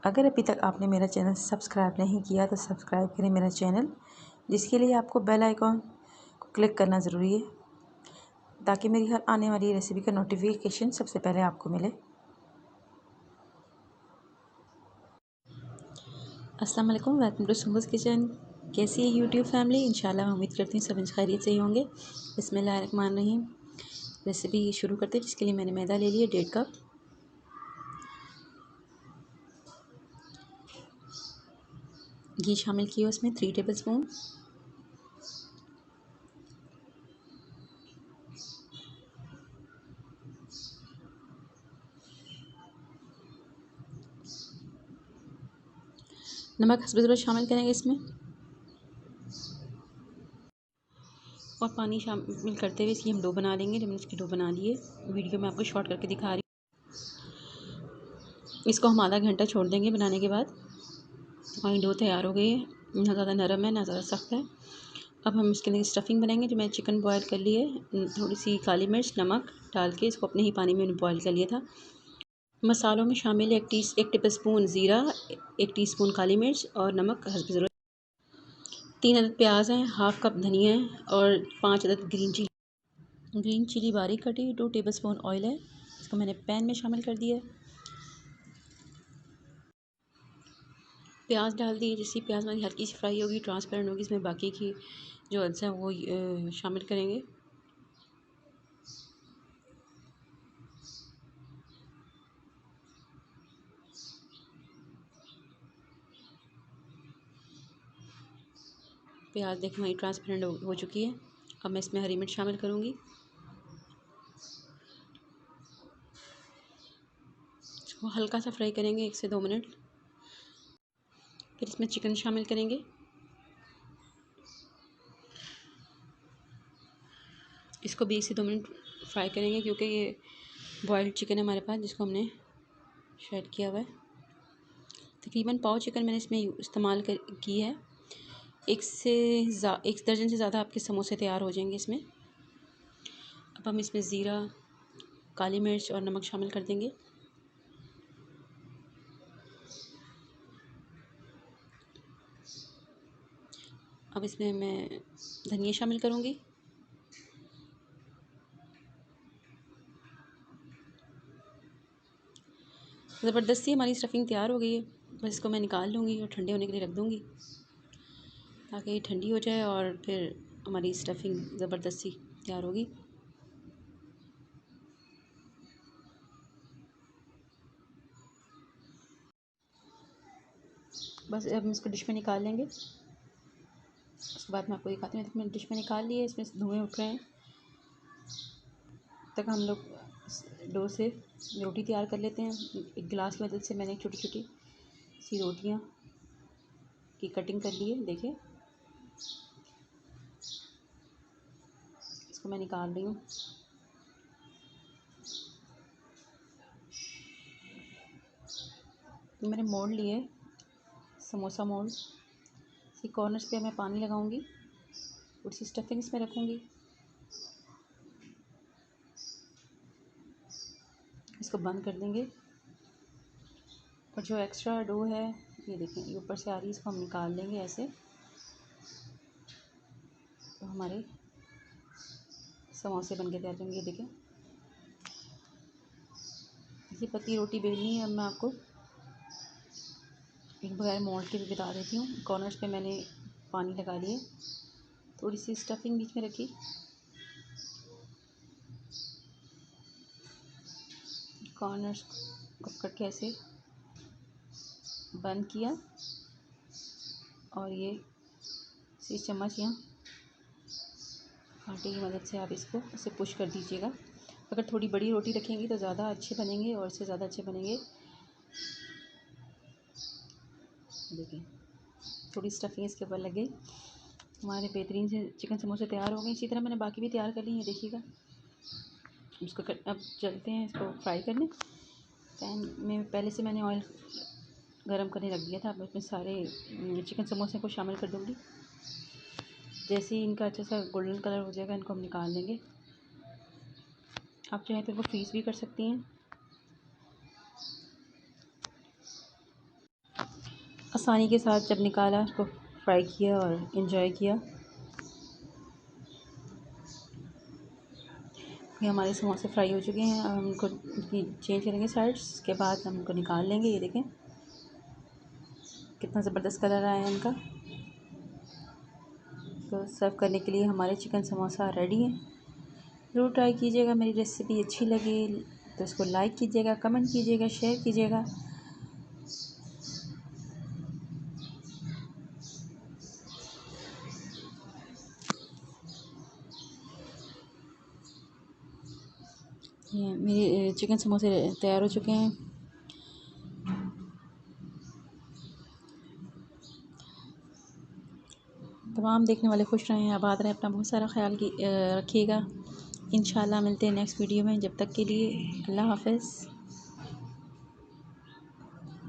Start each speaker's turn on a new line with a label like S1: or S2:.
S1: अगर अभी तक आपने मेरा चैनल सब्सक्राइब नहीं किया तो सब्सक्राइब करें मेरा चैनल, जिसके लिए आपको बेल आइकॉन को क्लिक करना ज़रूरी है ताकि मेरी हर आने वाली रेसिपी का नोटिफिकेशन सबसे पहले आपको मिले। अस्सलाम वालेकुम, वेलकम टू सुम्बुस किचन। कैसी है यूट्यूब फैमिली? इंशाल्लाह मैं उम्मीद करती हूँ सब खैरियत से ही होंगे। बिस्मिल्लाहिर्रहमानिर्रहीम। रेसिपी शुरू करते हैं, जिसके लिए मैंने मैदा ले लिया 1.5 कप। घी शामिल किया उसमें 3 टेबल स्पून। नमक हस्ब ज़रूरत शामिल करेंगे इसमें, और पानी शामिल करते हुए इसकी हम डो बना लेंगे। जब मैंने इसकी डो बना ली है, वीडियो में आपको शॉर्ट करके दिखा रही हूँ। इसको हम आधा घंटा छोड़ देंगे बनाने के बाद। हमारी डो तैयार हो गई है, ना ज़्यादा नरम है ना ज़्यादा सख्त है। अब हम इसके अंदर स्टफिंग बनाएंगे। जो मैं चिकन बॉयल कर ली है, थोड़ी सी काली मिर्च नमक डाल के इसको अपने ही पानी में बॉयल कर लिया था। मसालों में शामिल है 1 टेबल स्पून ज़ीरा, 1 टीस्पून काली मिर्च और नमक हस्ब ज़रूरत। 3 अदद प्याज हैं, हाफ़ कप धनिया है और 5 अदद ग्रीन चिली बारीक कटी। 2 टेबल स्पून ऑयल है, इसको मैंने पैन में शामिल कर दिया है। प्याज डाल दिए। जैसे प्याज हमारी हल्की सी फ्राई होगी, ट्रांसपेरेंट होगी, इसमें बाकी की जो अज्जा है वो शामिल करेंगे। प्याज देखिए हमारी ट्रांसपेरेंट हो चुकी है। अब मैं इसमें हरी मिर्च शामिल करूँगी। इसको हल्का सा फ्राई करेंगे 1 से 2 मिनट। फिर इसमें चिकन शामिल करेंगे। इसको भी 1 से 2 मिनट फ्राई करेंगे, क्योंकि ये बॉयल्ड चिकन है हमारे पास, जिसको हमने शेड किया हुआ है। तकरीबन पाव चिकन मैंने इसमें इस्तेमाल की है। 1 दर्जन से ज़्यादा आपके समोसे तैयार हो जाएंगे इसमें। अब हम इसमें ज़ीरा, काली मिर्च और नमक शामिल कर देंगे। अब इसमें मैं धनिया शामिल करूँगी। ज़बरदस्ती हमारी स्टफिंग तैयार हो गई है। बस इसको मैं निकाल लूँगी और ठंडे होने के लिए रख दूँगी, ताकि ये ठंडी हो जाए और फिर हमारी स्टफिंग ज़बरदस्ती तैयार होगी। बस अब हम इसको डिश में निकाल लेंगे। उसके बाद मैं आपको दिखाती हूँ। मैंने डिश में निकाल ली है, इसमें धुएँ उठ रहे हैं। तक हम लोग डो से रोटी तैयार कर लेते हैं। एक गिलास की मदद से मैंने छोटी छोटी सी रोटियाँ की कटिंग कर ली है। देखिए, इसको मैं निकाल रही हूँ। ये मैंने मोड़ लिए, समोसा मोड़। इसी कॉर्नर्स पे मैं पानी लगाऊंगी, थोड़ी सी स्टफिंग इसमें रखूँगी। इसको बंद कर देंगे, और जो एक्स्ट्रा डो है ये देखें, ये ऊपर से आ रही है, इसको हम निकाल लेंगे ऐसे। तो हमारे समोसे बन के तैयार होंगे। ये देखें, इसी पतली रोटी बेलनी है। अब मैं आपको एक बगैर मोड़ के भी बता देती हूँ। कॉर्नर्स पे मैंने पानी लगा लिए, थोड़ी सी स्टफिंग बीच में रखी, कॉर्नर्स को पकड़ के ऐसे बंद किया, और ये इसी चम्मच या आटे की मदद से आप इसको ऐसे पुश कर दीजिएगा। अगर थोड़ी बड़ी रोटी रखेंगी तो ज़्यादा अच्छे बनेंगे, और इससे ज़्यादा अच्छे बनेंगे। देखिए, थोड़ी स्टफिंग इसके ऊपर लग गई। हमारे बेहतरीन से चिकन समोसे तैयार हो गए। इसी तरह मैंने बाकी भी तैयार कर ली है, देखिएगा। अब चलते हैं इसको फ्राई करने। पैन में पहले से मैंने ऑयल गरम करने रख दिया था। अब इसमें सारे चिकन समोसे को शामिल कर दूँगी। जैसे ही इनका अच्छा सा गोल्डन कलर हो जाएगा, इनको हम निकाल लेंगे। आप चाहें तो इनको फ्रीज़ भी कर सकती हैं। आसानी के साथ जब निकाला उसको फ्राई किया और एंजॉय किया। ये हमारे समोसे फ्राई हो चुके हैं। अब हम इनको चेंज करेंगे साइड्स, उसके बाद हम इनको निकाल लेंगे। ये देखें कितना ज़बरदस्त कलर आया है इनका। तो सर्व करने के लिए हमारे चिकन समोसा रेडी है। ज़रूर ट्राई कीजिएगा। मेरी रेसिपी अच्छी लगे तो इसको लाइक कीजिएगा, कमेंट कीजिएगा, शेयर कीजिएगा। ये मेरे चिकन समोसे तैयार हो चुके हैं। तमाम देखने वाले खुश रहें, आबाद रहें, अपना बहुत सारा ख्याल रखिएगा। इंशाल्लाह मिलते हैं नेक्स्ट वीडियो में। जब तक के लिए अल्लाह हाफ़िज़।